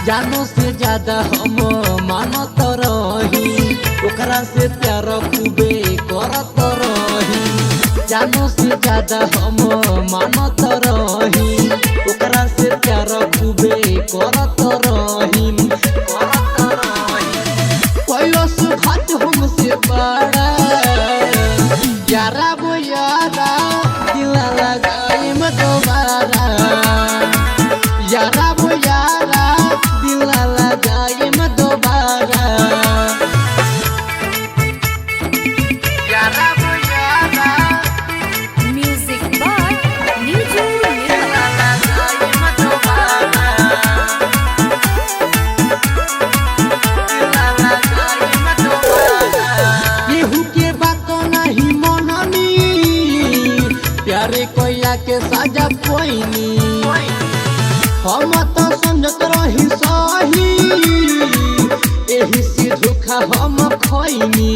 जानो से ज्यादा हम मानत रही ओकरा से प्यार खूबे करत रही। जानो से ज्यादा हम मानत रही ओकरा से प्यार खूबे करत रही। कैलस घाट हमसे बड़ा यारा वो यारा दिल लगाई में दोबारा यारा वो यारा दिल लगाई में दोबारा यारा वो यारा म्यूजिक बाय नीजू लगाई में दोबारा लगाई में दोबारा। केहू के बात नहीं मननी प्यारे कोइला के साजा कोइनी हम तो समझत रही सही एही से धोखा हम खइनी।